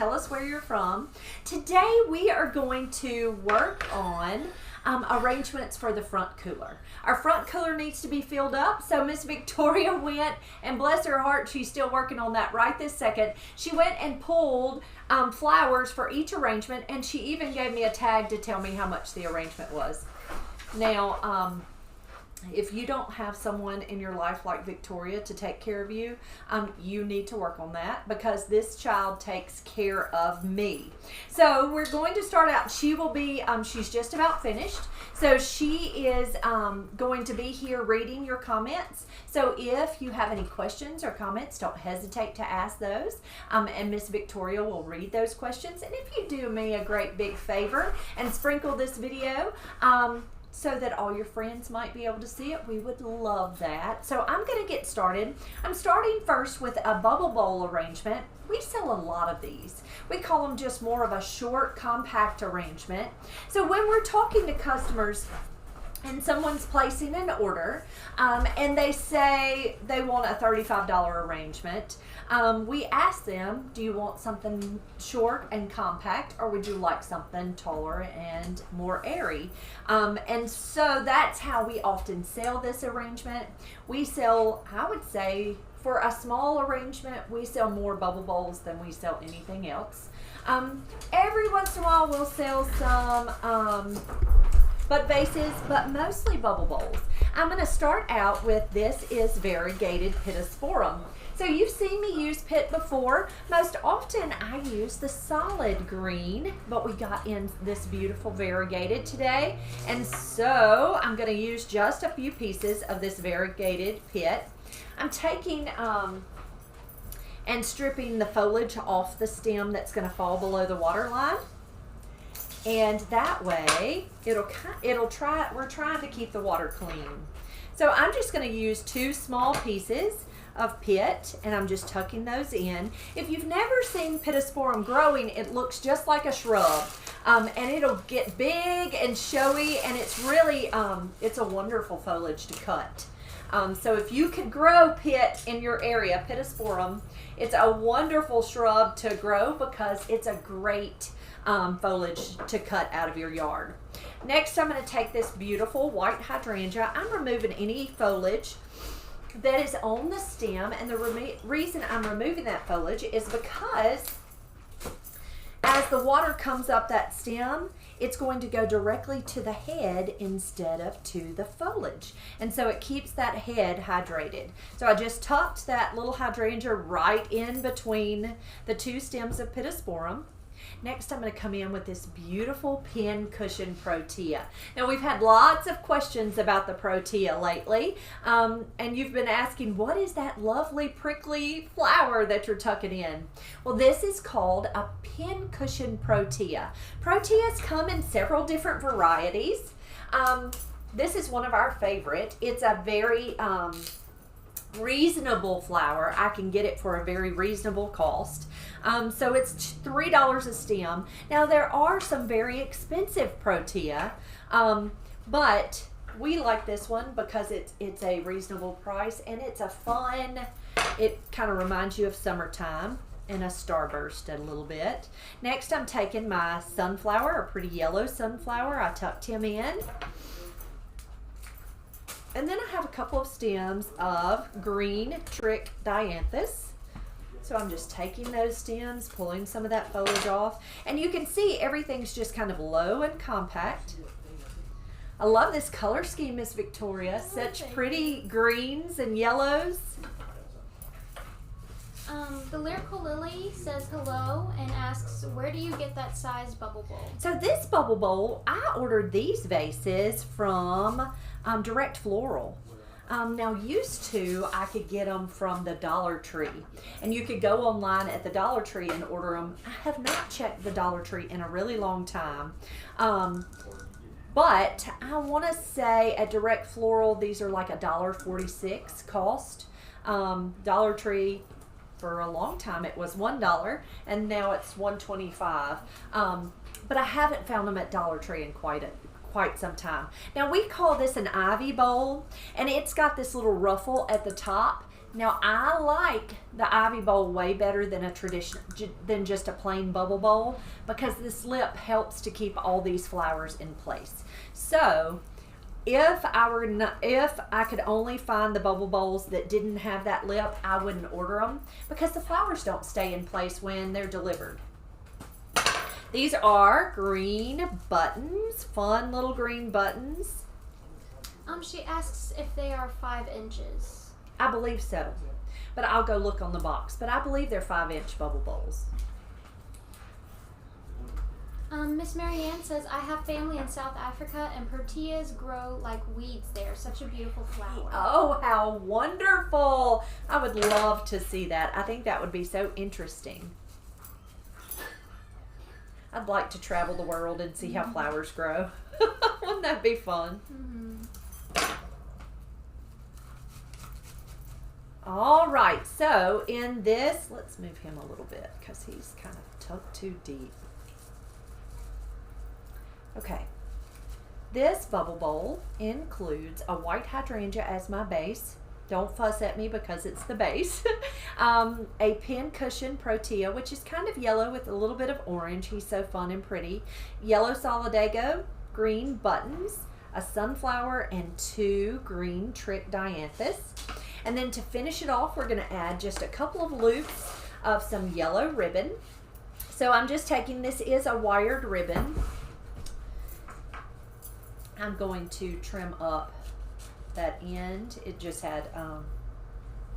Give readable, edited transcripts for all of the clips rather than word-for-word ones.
Tell us where you're from. Today we are going to work on arrangements for the front cooler. Our front cooler needs to be filled up, so Miss Victoria went, and bless her heart, she's still working on that right this second. She went and pulled flowers for each arrangement, and she even gave me a tag to tell me how much the arrangement was. Now, if you don't have someone in your life like Victoria to take care of you, you need to work on that, because this child takes care of me. So we're going to start out. She will be, she's just about finished. So she is going to be here reading your comments. So if you have any questions or comments, don't hesitate to ask those. And Miss Victoria will read those questions. And if you do me a great big favor and sprinkle this video, so that all your friends might be able to see it, we would love that. So I'm going to get started. I'm starting first with a bubble bowl arrangement. We sell a lot of these. We call them just more of a short, compact arrangement. So when we're talking to customers and someone's placing an order, and they say they want a $35 arrangement, we ask them, do you want something short and compact, or would you like something taller and more airy? And so that's how we often sell this arrangement. We sell, I would say, for a small arrangement, we sell more bubble bowls than we sell anything else. Every once in a while we'll sell some bud vases, but mostly bubble bowls. I'm going to start out with, this is variegated pittosporum. So you've seen me use pit before. Most often I use the solid green, but we got in this beautiful variegated today. And so I'm going to use just a few pieces of this variegated pit. I'm taking and stripping the foliage off the stem that's going to fall below the water line. And that way, we're trying to keep the water clean. So I'm just going to use 2 small pieces of pit, and I'm just tucking those in. If you've never seen pittosporum growing, it looks just like a shrub, and it'll get big and showy, and it's really, it's a wonderful foliage to cut. So if you could grow pit in your area, pittosporum, it's a wonderful shrub to grow because it's a great foliage to cut out of your yard. Next, I'm going to take this beautiful white hydrangea. I'm removing any foliage that is on the stem, and the reason I'm removing that foliage is because as the water comes up that stem, it's going to go directly to the head instead of to the foliage. And so it keeps that head hydrated. So I just tucked that little hydrangea right in between the 2 stems of pittosporum. Next, I'm going to come in with this beautiful pin cushion protea. Now, we've had lots of questions about the protea lately, and you've been asking, what is that lovely prickly flower that you're tucking in? Well, this is called a pin cushion protea. Proteas come in several different varieties. This is one of our favorite. It's a very reasonable flower. I can get it for a very reasonable cost. So it's $3 a stem. Now there are some very expensive protea, but we like this one because it's a reasonable price, and it's a fun, it kind of reminds you of summertime and a starburst a little bit. Next, I'm taking my sunflower, a pretty yellow sunflower. I tucked him in. And then I have a couple of stems of green trick dianthus. So I'm just taking those stems, pulling some of that foliage off. And you can see everything's just kind of low and compact. I love this color scheme, Miss Victoria. Such pretty greens and yellows. The Lyrical Lily says hello and asks, where do you get that size bubble bowl? So this bubble bowl, I ordered these vases from Direct Floral. Now used to, I could get them from the Dollar Tree, and you could go online at the Dollar Tree and order them. I have not checked the Dollar Tree in a really long time. But I want to say at Direct Floral, these are like $1.46 cost. Dollar Tree, for a long time it was $1, and now it's $1.25. But I haven't found them at Dollar Tree in quite some time. Now we call this an ivy bowl, and it's got this little ruffle at the top Now I like the ivy bowl way better than than just a plain bubble bowl, because this lip helps to keep all these flowers in place. So if I could only find the bubble bowls that didn't have that lip, I wouldn't order them, because the flowers don't stay in place when they're delivered. These are green buttons, fun little green buttons. She asks if they are 5 inches. I believe so, but I'll go look on the box. But I believe they're 5-inch bubble bowls. Miss Marianne says, I have family in South Africa and proteas grow like weeds there. Such a beautiful flower. Oh, how wonderful. I would love to see that. I think that would be so interesting. I'd like to travel the world and see how flowers grow. Wouldn't that be fun? All right, so in this, let's move him a little bit because he's kind of tucked too deep. Okay, this bubble bowl includes a white hydrangea as my base. Don't fuss at me because it's the base. A pin cushion protea, which is kind of yellow with a little bit of orange. He's so fun and pretty. Yellow solidago, green buttons, a sunflower, and 2 green trick dianthus. And then to finish it off, we're going to add just a couple of loops of some yellow ribbon. So I'm just taking, this is a wired ribbon. I'm going to trim up that end. It just had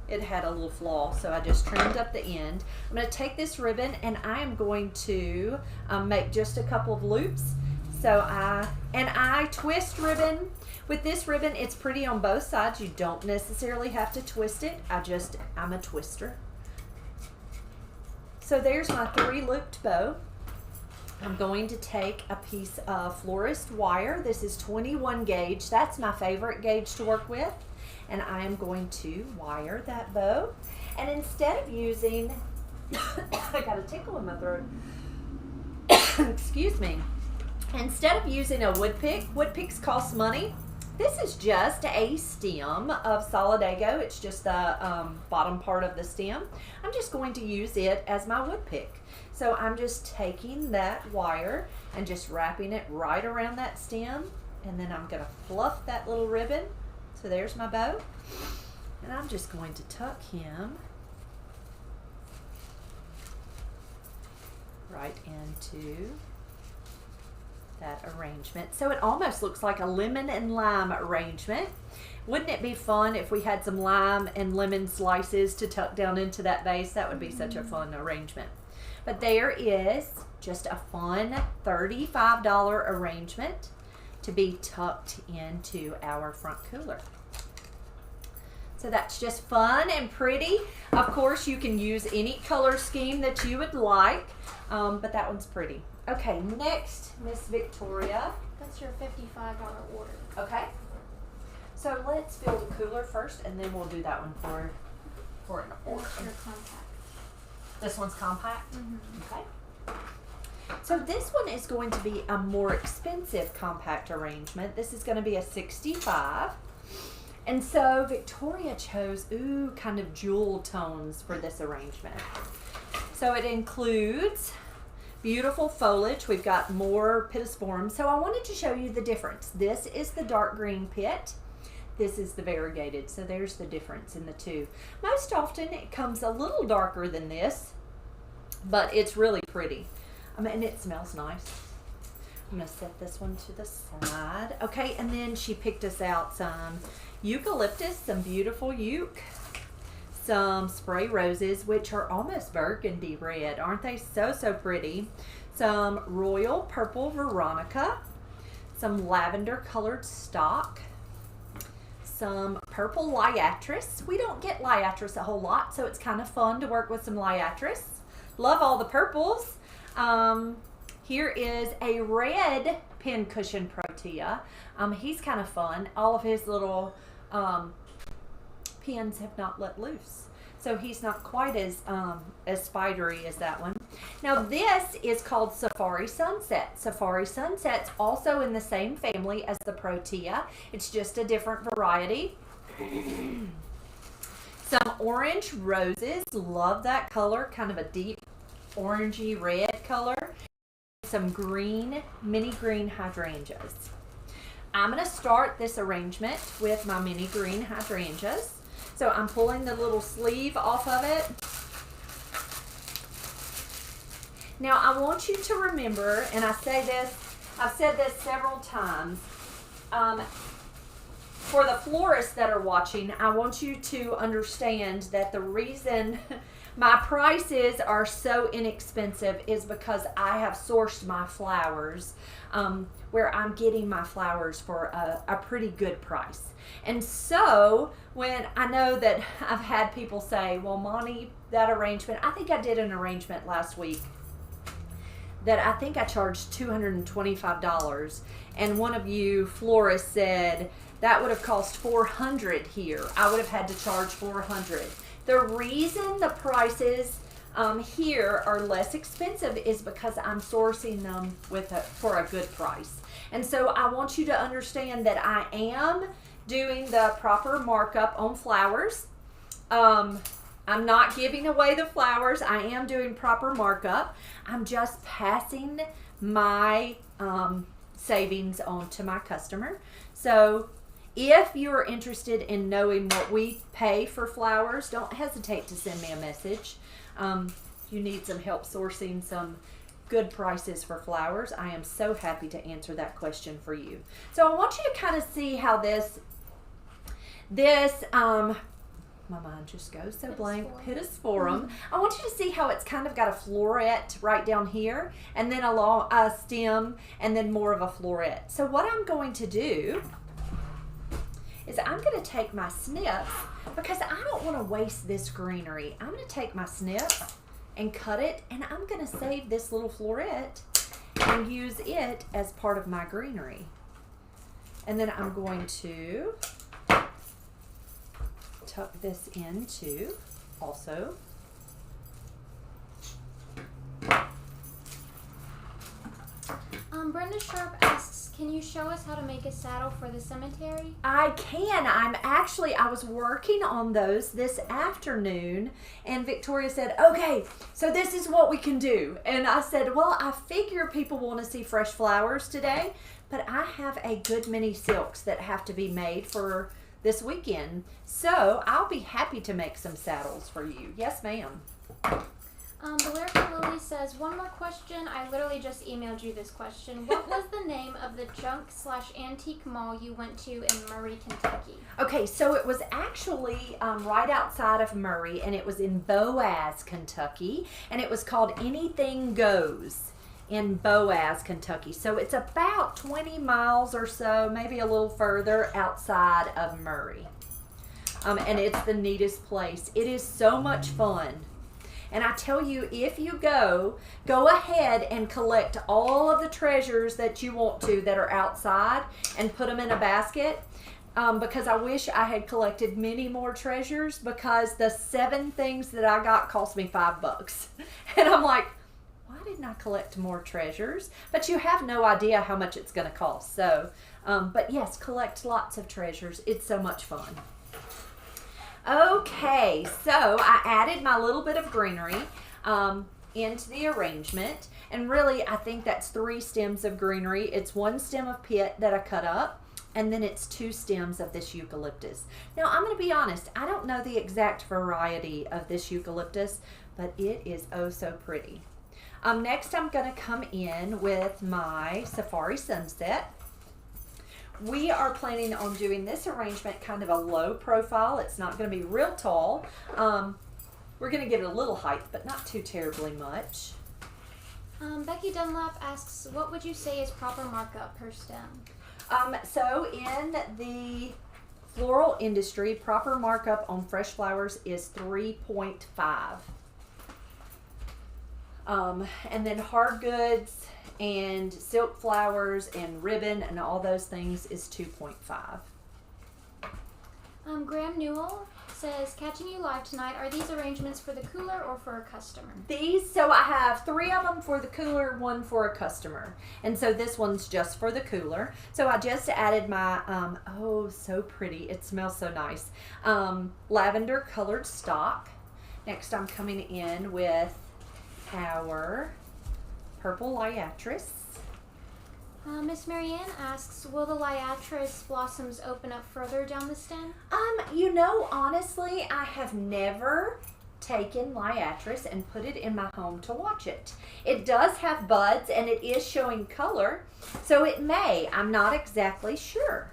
it had a little flaw, so I just trimmed up the end. I'm going to take this ribbon and I am going to make just a couple of loops. So I twist ribbon. With this ribbon, it's pretty on both sides. You don't necessarily have to twist it. I'm a twister. So there's my 3 looped bow. I'm going to take a piece of florist wire. This is 21 gauge. That's my favorite gauge to work with. And I am going to wire that bow. And instead of using, I got a tickle in my throat. Excuse me. Instead of using a wood picks cost money. This is just a stem of solidago. It's just the bottom part of the stem. I'm just going to use it as my wood pick. So I'm just taking that wire and just wrapping it right around that stem, and then I'm going to fluff that little ribbon. So there's my bow, and I'm just going to tuck him right into that arrangement. So it almost looks like a lemon and lime arrangement. Wouldn't it be fun if we had some lime and lemon slices to tuck down into that base? That would be such a fun arrangement. But there is just a fun $35 arrangement to be tucked into our front cooler. So that's just fun and pretty. Of course, you can use any color scheme that you would like, but that one's pretty. Okay, next, Miss Victoria. That's your $55 order. Okay. So let's fill the cooler first, and then we'll do that one for an order. That's your compact. This one's compact? Mm-hmm. Okay. So this one is going to be a more expensive compact arrangement. This is going to be a 65. And so Victoria chose, kind of jewel tones for this arrangement. So it includes beautiful foliage. We've got more pittosporum. So I wanted to show you the difference. This is the dark green pit. This is the variegated. So there's the difference in the two. Most often it comes a little darker than this, but it's really pretty. And it smells nice. I'm going to set this one to the side. Okay, and then she picked us out some eucalyptus, some beautiful euc, some spray roses, which are almost burgundy red. Aren't they so pretty? Some royal purple veronica, some lavender colored stock, some purple liatris. We don't get liatris a whole lot, so it's kind of fun to work with some liatris. Love all the purples. Here is a red pin cushion protea. He's kind of fun. All of his little pins have not let loose, so he's not quite as spidery as that one. Now this is called Safari Sunset. Safari Sunset's also in the same family as the protea. It's just a different variety. Some orange roses. Love that color, kind of a deep orangey red color. Some green, mini green hydrangeas. I'm going to start this arrangement with my mini green hydrangeas. So I'm pulling the little sleeve off of it. Now I want you to remember, and I've said this several times, for the florists that are watching, I want you to understand that the reason my prices are so inexpensive is because I have sourced my flowers where I'm getting my flowers for a pretty good price. And so when I know that I've had people say, well, Monty, that arrangement, I think I did an arrangement last week that I think I charged $225, and one of you florists said that would have cost $400 here. I would have had to charge $400. The reason the prices here are less expensive is because I'm sourcing them for a good price. And so I want you to understand that I am doing the proper markup on flowers. I'm not giving away the flowers. I am doing proper markup. I'm just passing my savings on to my customer. So if you're interested in knowing what we pay for flowers, don't hesitate to send me a message. You need some help sourcing some good prices for flowers. I am so happy to answer that question for you. So I want you to kind of see how this my mind just goes so blank. Pittosporum. I want you to see how it's kind of got a floret right down here, and then a stem, and then more of a floret. So what I'm going to do is I'm going to take my snips, because I don't want to waste this greenery. I'm going to take my snips and cut it, and I'm going to save this little floret and use it as part of my greenery. And then I'm going to tuck this into also. Brenda Sharp asks, can you show us how to make a saddle for the cemetery? I can. I was working on those this afternoon, and Victoria said, okay, so this is what we can do. And I said, well, I figure people want to see fresh flowers today, but I have a good many silks that have to be made for this weekend. So I'll be happy to make some saddles for you. Yes, ma'am. Valerica Lily says, one more question. I literally just emailed you this question. What was the name of the junk/antique mall you went to in Murray, Kentucky? Okay, so it was actually right outside of Murray, and it was in Boaz, Kentucky, and it was called Anything Goes in Boaz, Kentucky. So it's about 20 miles or so, maybe a little further outside of Murray. And it's the neatest place. It is so much fun. And I tell you, if you go ahead and collect all of the treasures that you want to that are outside and put them in a basket, because I wish I had collected many more treasures, because the 7 things that I got cost me $5. And I'm like, why didn't I collect more treasures? But you have no idea how much it's going to cost. So, but yes, collect lots of treasures. It's so much fun. Okay, so I added my little bit of greenery into the arrangement, and really I think that's 3 stems of greenery. It's 1 stem of pit that I cut up, and then it's 2 stems of this eucalyptus. Now I'm going to be honest, I don't know the exact variety of this eucalyptus, but it is oh so pretty. Next I'm going to come in with my Safari Sunset. We are planning on doing this arrangement kind of a low profile. It's not going to be real tall. We're going to give it a little height, but not too terribly much. Becky Dunlap asks, what would you say is proper markup per stem? So in the floral industry, proper markup on fresh flowers is 3.5. And then hard goods and silk flowers and ribbon and all those things is 2.5. Graham Newell says, catching you live tonight. Are these arrangements for the cooler or for a customer? So I have 3 of them for the cooler, 1 for a customer. And so this one's just for the cooler. So I just added my, oh, so pretty. It smells so nice. Lavender colored stock. Next I'm coming in with our purple liatris. Miss Marianne asks, will the liatris blossoms open up further down the stem? Honestly, I have never taken liatris and put it in my home to watch it. It does have buds and it is showing color, so it may. I'm not exactly sure.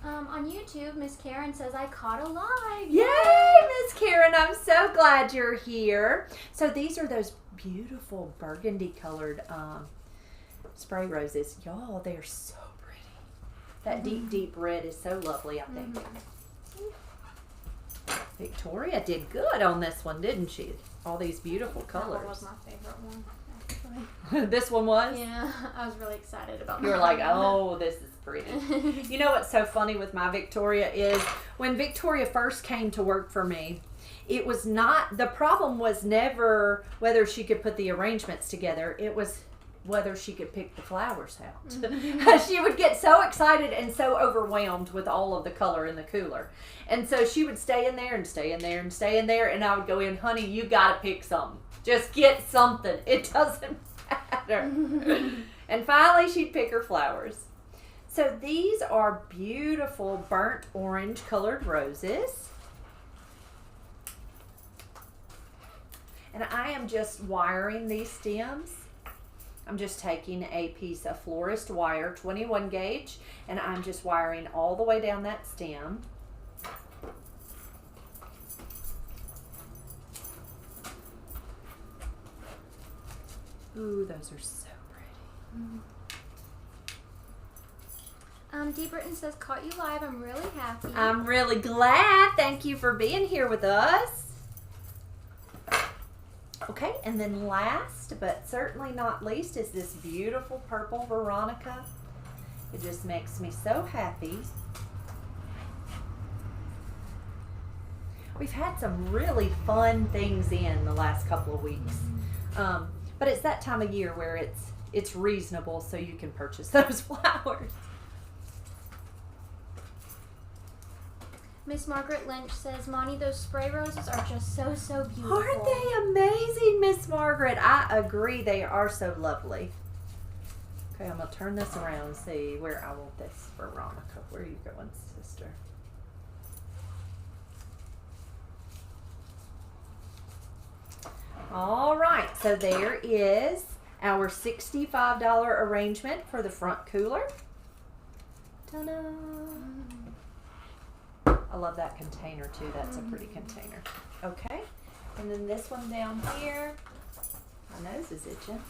On YouTube, Miss Karen says, I caught a live. Yay, Miss Karen, I'm so glad you're here. So these are those beautiful burgundy colored spray roses. Y'all, they are so pretty. That deep red is so lovely, I think. Victoria did good on this one, didn't she? All these beautiful colors. That one was my favorite one, actually. This one was? Yeah, I was really excited about that. You were like, oh, this is pretty. You know what's so funny with my Victoria is when Victoria first came to work for me, it was not, the problem was never whether she could put the arrangements together. It was whether she could pick the flowers out. She would get so excited and so overwhelmed with all of the color in the cooler. And so she would stay in there and stay in there and stay in there, and I would go in, honey, you gotta pick something. Just get something. It doesn't matter. And finally she'd pick her flowers. So these are beautiful burnt orange colored roses. And I am just wiring these stems. I'm just taking a piece of florist wire, 21 gauge, and I'm just wiring all the way down that stem. Ooh, those are so pretty. D. Britton says, caught you live. I'm really happy. I'm really glad. Thank you for being here with us. Okay, and then last, but certainly not least, is this beautiful purple Veronica. It just makes me so happy. We've had some really fun things in the last couple of weeks. But it's that time of year where it's reasonable so you can purchase those flowers. Miss Margaret Lynch says, Monty, those spray roses are just so beautiful. Aren't they amazing, Miss Margaret? I agree. They are so lovely. Okay, I'm going to turn this around and see where I want this Veronica. Where are you going, sister? All right, so there is our $65 arrangement for the front cooler. Ta-da! I love that container too. That's a pretty container. Okay, and then this one down here. My nose is itching.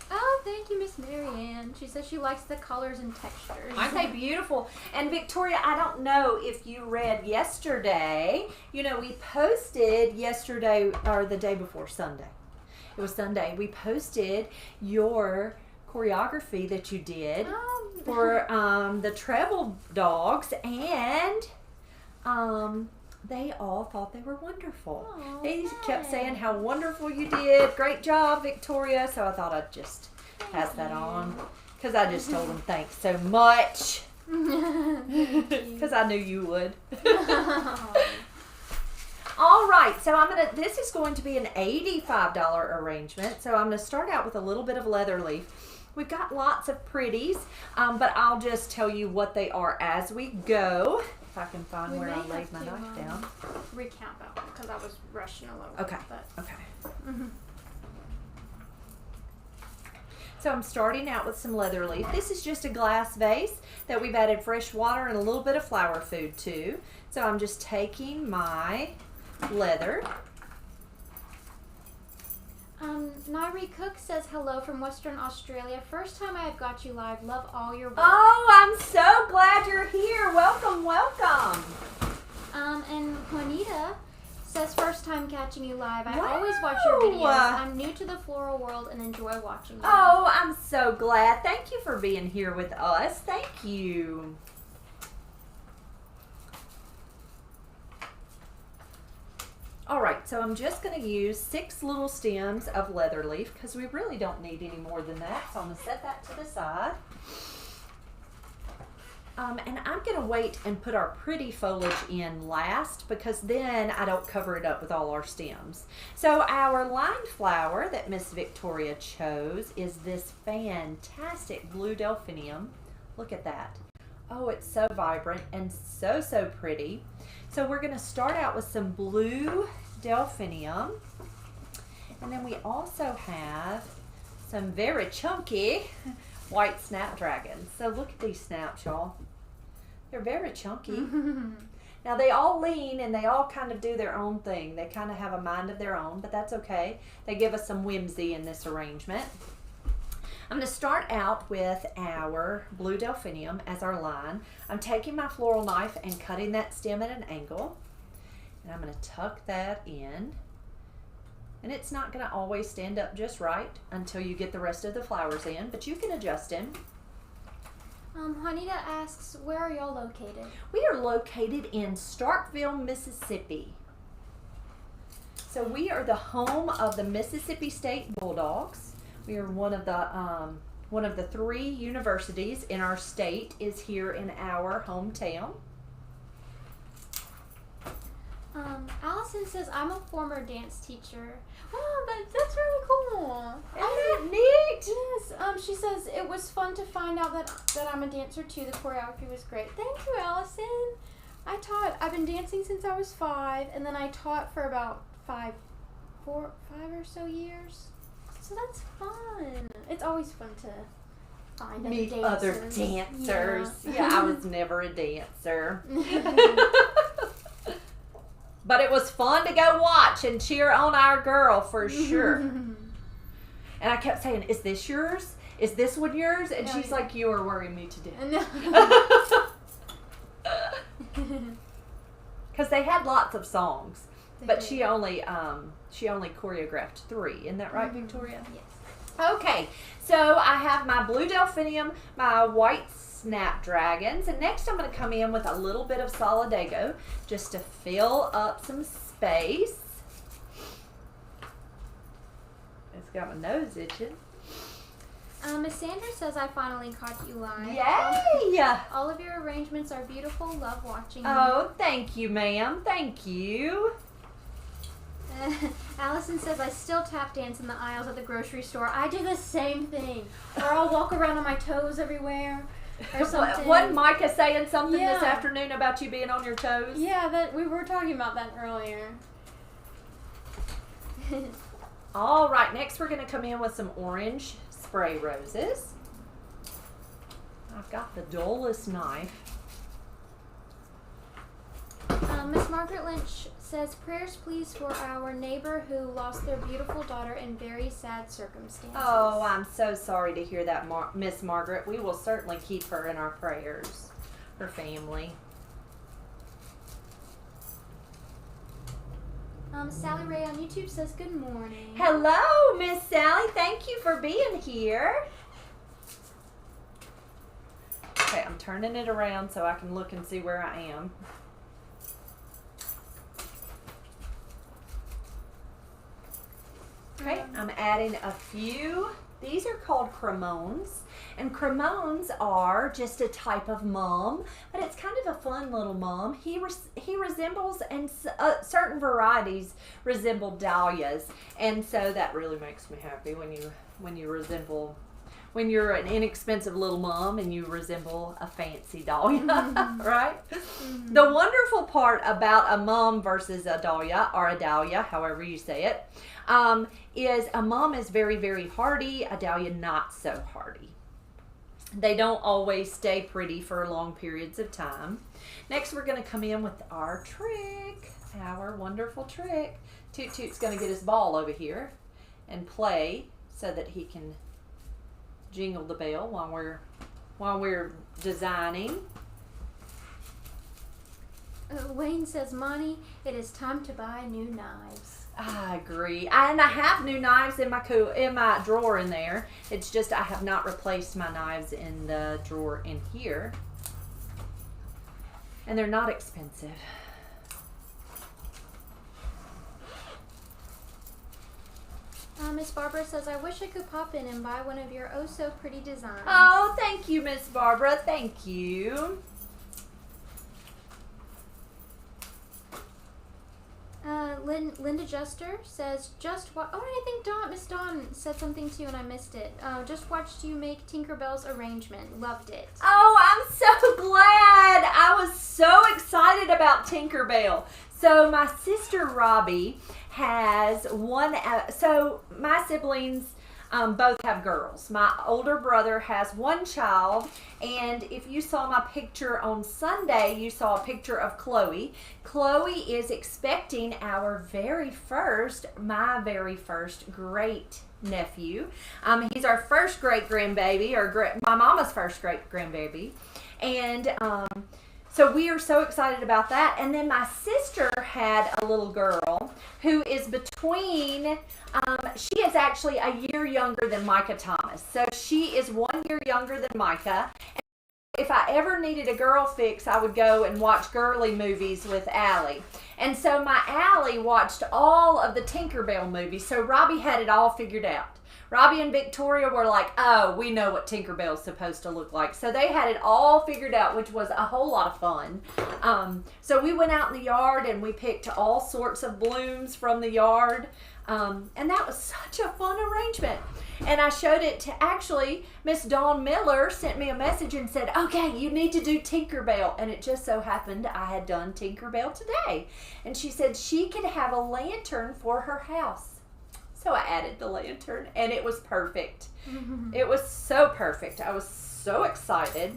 Oh, thank you, Miss Marianne. She says she likes the colors and textures. Aren't they beautiful? And Victoria, I don't know if you read yesterday. You know, we posted yesterday or the day before Sunday. It was Sunday. We posted your choreography that you did for the treble dogs, and they all thought they were wonderful. They kept saying how wonderful you did. Great job, Victoria. So I thought I'd just pass that on because I just told them thanks so much because I knew you would. All right, so this is going to be an $85 arrangement. So I'm going to start out with a little bit of leather leaf. We've got lots of pretties, but I'll just tell you what they are as we go. If I can find where I laid my knife down. Recount that one because I was rushing a little Okay. bit. But. Okay. So I'm starting out with some leather leaf. This is just a glass vase that we've added fresh water and a little bit of flower food to. So I'm just taking my leather. Nairi Cook says hello from Western Australia. First time I've got you live. Love all your work. Oh, I'm so glad you're here. Welcome, welcome. And Juanita says first time catching you live. I Wow. always watch your videos. I'm new to the floral world and enjoy watching you. Oh, I'm so glad. Thank you for being here with us. Thank you. All right, so I'm just going to use 6 little stems of leather leaf because we really don't need any more than that. So I'm going to set that to the side. And I'm going to wait and put our pretty foliage in last because then I don't cover it up with all our stems. So our lined flower that Miss Victoria chose is this fantastic blue delphinium. Look at that. Oh, it's so vibrant and so, so pretty. So we're going to start out with some blue delphinium. And then we also have some very chunky white snapdragons. So look at these snaps, y'all. They're very chunky. Now they all lean and they all kind of do their own thing. They kind of have a mind of their own, but that's okay. They give us some whimsy in this arrangement. I'm going to start out with our blue delphinium as our line. I'm taking my floral knife and cutting that stem at an angle. And I'm going to tuck that in. And it's not going to always stand up just right until you get the rest of the flowers in, but you can adjust them. Juanita asks, where are y'all located? We are located in Starkville, Mississippi. So we are the home of the Mississippi State Bulldogs. We are one of the 3 universities in our state is here in our hometown. Allison says, I'm a former dance teacher. Oh, that's really cool. Isn't that neat? Yes. She says, it was fun to find out that I'm a dancer too. The choreography was great. Thank you, Allison. I've been dancing since I was 5, and then I taught for about 5 or so years. So that's fun. It's always fun to find meet other dancers. Yeah. I was never a dancer. But it was fun to go watch and cheer on our girl for sure. And I kept saying, is this yours? Is this one yours? And she's like, you are worrying me to death. Because they had lots of songs. But she only choreographed 3. Isn't that right, Victoria? Yes. Okay, so I have my blue delphinium, my white snapdragons, and next I'm going to come in with a little bit of solidago just to fill up some space. It's got my nose itching. Miss Sandra says, I finally caught you live. Yay! All of your arrangements are beautiful. Love watching Oh, thank you, ma'am. Thank you. Allison says, I still tap dance in the aisles at the grocery store. I do the same thing. Or I'll walk around on my toes everywhere. Or something. Wasn't Micah saying something this afternoon about you being on your toes? Yeah, that we were talking about that earlier. All right, next we're going to come in with some orange spray roses. I've got the dullest knife. Miss Margaret Lynch says, prayers please for our neighbor who lost their beautiful daughter in very sad circumstances. Oh, I'm so sorry to hear that, Miss Margaret. We will certainly keep her in our prayers, her family. Sally Ray on YouTube says, good morning. Hello, Miss Sally. Thank you for being here. Okay, I'm turning it around so I can look and see where I am. Okay, I'm adding a few. These are called cremones, and cremones are just a type of mum, but it's kind of a fun little mum. He resembles, and certain varieties resemble dahlias, and so that really makes me happy when you're an inexpensive little mum and you resemble a fancy dahlia, right? Mm-hmm. The wonderful part about a mum versus a dahlia, or a dahlia, however you say it, is a mum is very, very hardy, a dahlia not so hardy. They don't always stay pretty for long periods of time. Next, we're going to come in with our trick, our wonderful trick. Toot Toot's going to get his ball over here and play so that he can jingle the bell while we're designing. Wayne says, Monty, it is time to buy new knives. I agree. And I have new knives in my drawer in there. It's just I have not replaced my knives in the drawer in here. And they're not expensive. Miss Barbara says, I wish I could pop in and buy one of your oh so pretty designs. Oh, thank you, Miss Barbara. Thank you. Linda Juster says, I think Miss Dawn said something too and I missed it. Just watched you make Tinkerbell's arrangement. Loved it. Oh, I'm so glad. I was so excited about Tinkerbell. So my sister Robbie has one, so my siblings both have girls. My older brother has one child, and if you saw my picture on Sunday, you saw a picture of Chloe. Chloe is expecting my very first great nephew. He's our first great grandbaby, or my mama's first great grandbaby, and so we are so excited about that. And then my sister had a little girl who is between, she is actually a year younger than Micah Thomas. So she is 1 year younger than Micah. And if I ever needed a girl fix, I would go and watch girly movies with Allie. And so my Allie watched all of the Tinkerbell movies. So Robbie had it all figured out. Robbie and Victoria were like, oh, we know what Tinkerbell's supposed to look like. So they had it all figured out, which was a whole lot of fun. So we went out in the yard and we picked all sorts of blooms from the yard. And that was such a fun arrangement. And I showed it to, actually, Miss Dawn Miller sent me a message and said, okay, you need to do Tinkerbell. And it just so happened I had done Tinkerbell today. And she said she could have a lantern for her house. So I added the lantern, and it was perfect. It was so perfect. I was so excited.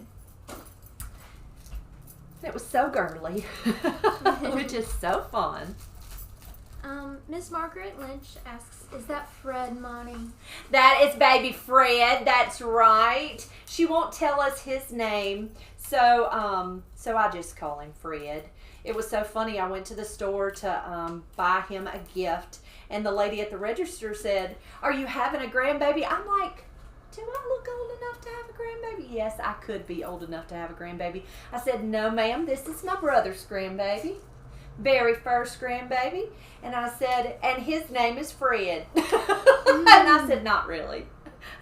It was so girly, which is so fun. Miss Margaret Lynch asks, is that Fred, Monty? That is baby Fred. That's right. She won't tell us his name, so I just call him Fred. It was so funny. I went to the store to buy him a gift, and the lady at the register said, are you having a grandbaby? I'm like, do I look old enough to have a grandbaby? Yes, I could be old enough to have a grandbaby. I said, no, ma'am, this is my brother's grandbaby. Very first grandbaby. And I said, and his name is Fred. And I said, not really.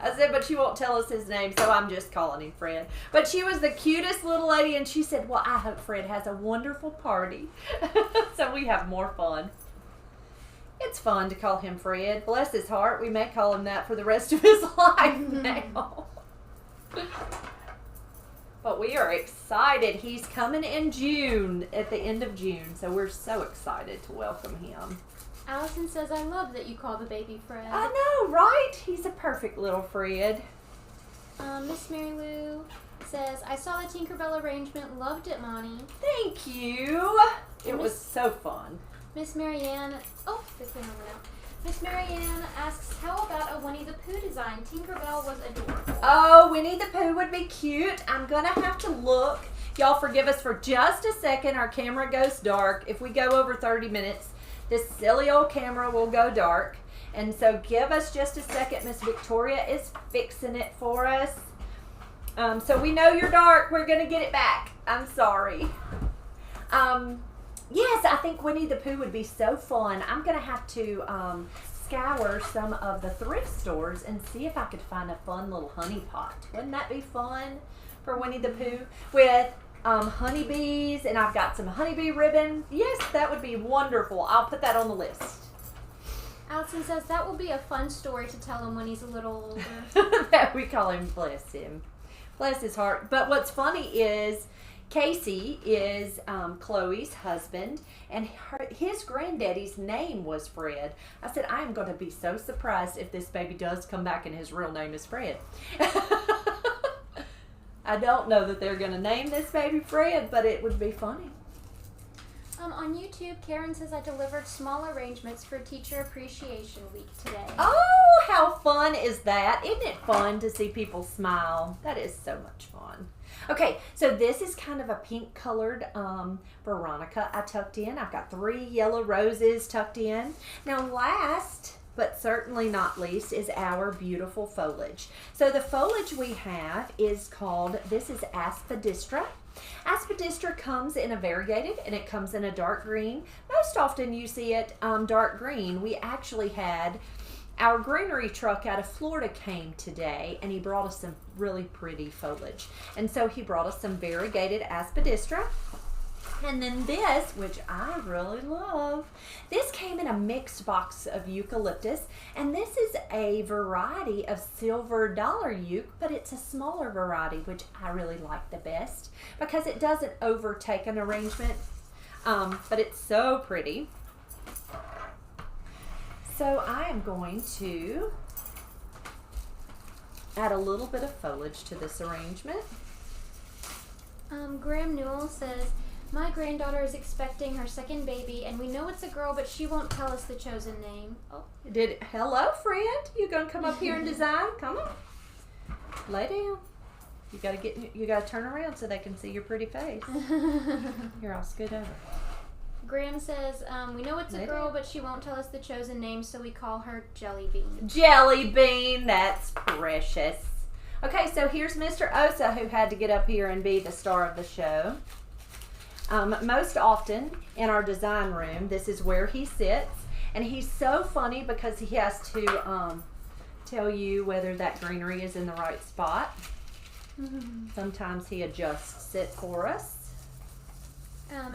I said, but she won't tell us his name, so I'm just calling him Fred. But she was the cutest little lady, and she said, well, I hope Fred has a wonderful party. So we have more fun. It's fun to call him Fred. Bless his heart. We may call him that for the rest of his life now. But we are excited. He's coming in June, at the end of June. So we're so excited to welcome him. Allison says, I love that you call the baby Fred. I know, right? He's a perfect little Fred. Miss Mary Lou says, I saw the Tinkerbell arrangement. Loved it, Monty. Thank you. It was so fun. Miss Marianne, the camera went out. Miss Marianne asks, how about a Winnie the Pooh design? Tinkerbell was adorable. Oh, Winnie the Pooh would be cute. I'm going to have to look. Y'all forgive us for just a second. Our camera goes dark. If we go over 30 minutes, this silly old camera will go dark. And so give us just a second. Miss Victoria is fixing it for us. So we know you're dark. We're going to get it back. I'm sorry. Yes, I think Winnie the Pooh would be so fun. I'm going to have to scour some of the thrift stores and see if I could find a fun little honey pot. Wouldn't that be fun for Winnie the Pooh? With honeybees, and I've got some honeybee ribbon. Yes, that would be wonderful. I'll put that on the list. Allison says that will be a fun story to tell him when he's a little older. That we call him, bless him. Bless his heart. But what's funny is Casey is Chloe's husband, and his granddaddy's name was Fred. I said, I am going to be so surprised if this baby does come back and his real name is Fred. I don't know that they're going to name this baby Fred, but it would be funny. On YouTube, Karen says I delivered small arrangements for Teacher Appreciation Week today. Oh, how fun is that? Isn't it fun to see people smile? That is so much fun. Okay, so this is kind of a pink colored Veronica I tucked in. I've got 3 yellow roses tucked in. Now last but certainly not least is our beautiful foliage. So the foliage we have is called, this is Aspidistra. Aspidistra comes in a variegated, and it comes in a dark green. Most often you see it dark green. We actually had Our greenery truck out of Florida came today, and he brought us some really pretty foliage. And so he brought us some variegated aspidistra. And then this, which I really love, this came in a mixed box of eucalyptus, and this is a variety of silver dollar euc, but it's a smaller variety, which I really like the best because it doesn't overtake an arrangement, but it's so pretty. So I am going to add a little bit of foliage to this arrangement. Graham Newell says, my granddaughter is expecting her second baby, and we know it's a girl, but she won't tell us the chosen name. Oh, Hello, friend. You gonna come up here and design? Come on, lay down. You gotta turn around so they can see your pretty face. Here, I'll scoot over. Graham says, we know it's a girl, but she won't tell us the chosen name, so we call her Jelly Bean. Jelly Bean, that's precious. Okay, so here's Mr. Osa, who had to get up here and be the star of the show. Most often in our design room, this is where he sits, and he's so funny because he has to tell you whether that greenery is in the right spot. Sometimes he adjusts it for us.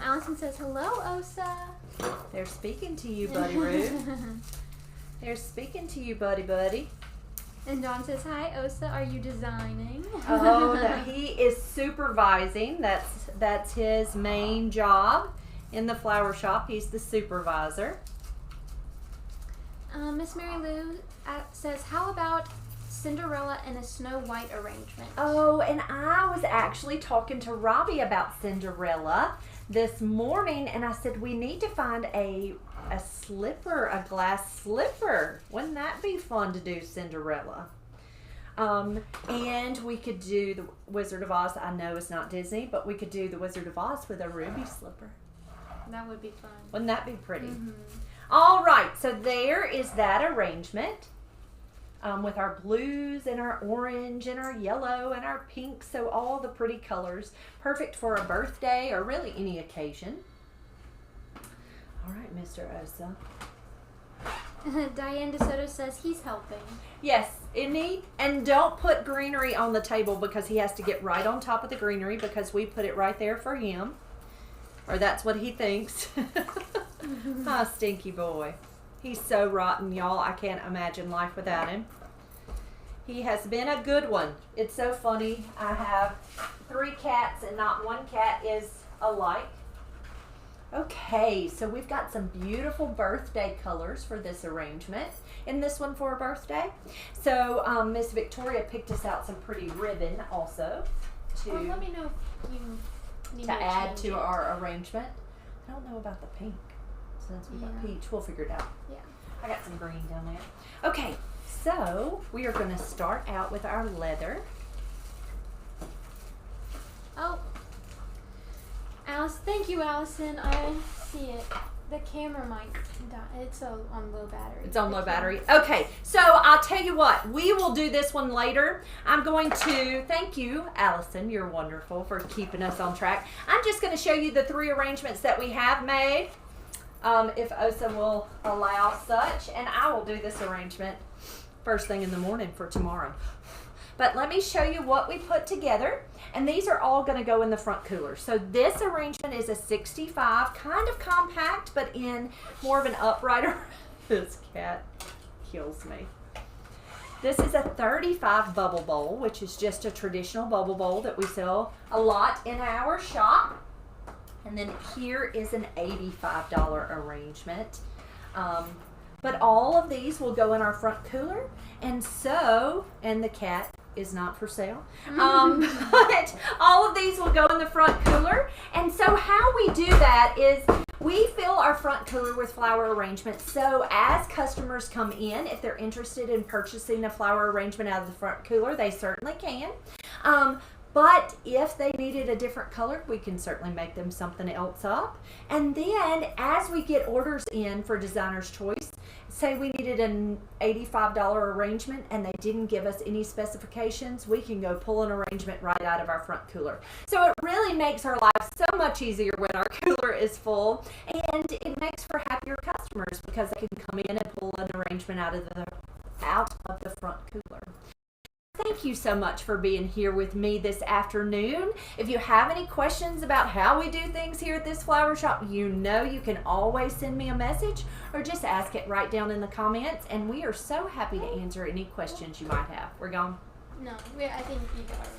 Allison says, hello, Osa. They're speaking to you, Buddy Rude. They're speaking to you, buddy. And Dawn says, hi, Osa, are you designing? Oh, no, he is supervising. That's his main job in the flower shop. He's the supervisor. Miss Mary Lou says, how about Cinderella in a Snow White arrangement? Oh, and I was actually talking to Robbie about Cinderella this morning, and I said we need to find a slipper, a glass slipper. Wouldn't that be fun to do Cinderella? And we could do the Wizard of Oz. I know it's not Disney, but we could do the Wizard of Oz with a ruby slipper. That would be fun. Wouldn't that be pretty? All right, so there is that arrangement. With our blues and our orange and our yellow and our pink, so all the pretty colors, perfect for a birthday or really any occasion. All right, Mr. Osa. Diane DeSoto says he's helping. Yes, isn't he? And don't put greenery on the table because he has to get right on top of the greenery because we put it right there for him. Or that's what he thinks. Ah, stinky boy. He's so rotten, y'all. I can't imagine life without him. He has been a good one. It's so funny. I have 3 cats and not one cat is alike. Okay, so we've got some beautiful birthday colors for this arrangement. And this one for a birthday. So Miss Victoria picked us out some pretty ribbon also Let me know if you need to add to our arrangement. I don't know about the pink. Since we got peach, we'll figure it out. Yeah. I got some green down there. Okay, so we are going to start out with our leather. Oh. Alice, thank you, Allison. I see it. The camera might die. It's on low battery. It's on low battery. Okay, so I'll tell you what. We will do this one later. I'm going to thank you, Allison. You're wonderful for keeping us on track. I'm just going to show you the 3 arrangements that we have made. If Osa will allow such, and I will do this arrangement first thing in the morning for tomorrow. But let me show you what we put together, and these are all going to go in the front cooler. So this arrangement is a 65, kind of compact, but in more of an upright. This cat kills me. This is a 35 bubble bowl, which is just a traditional bubble bowl that we sell a lot in our shop. And then here is an $85 arrangement. But all of these will go in our front cooler. And the cat is not for sale. But all of these will go in the front cooler. And so how we do that is we fill our front cooler with flower arrangements. So as customers come in, if they're interested in purchasing a flower arrangement out of the front cooler, they certainly can. But if they needed a different color, we can certainly make them something else up. And then as we get orders in for Designer's Choice, say we needed an $85 arrangement and they didn't give us any specifications, we can go pull an arrangement right out of our front cooler. So it really makes our life so much easier when our cooler is full, and it makes for happier customers because they can come in and pull an arrangement out of out of the front cooler. Thank you so much for being here with me this afternoon. If you have any questions about how we do things here at this flower shop, you know you can always send me a message or just ask it right down in the comments, and we are so happy to answer any questions you might have. We're gone. No, I think you got it.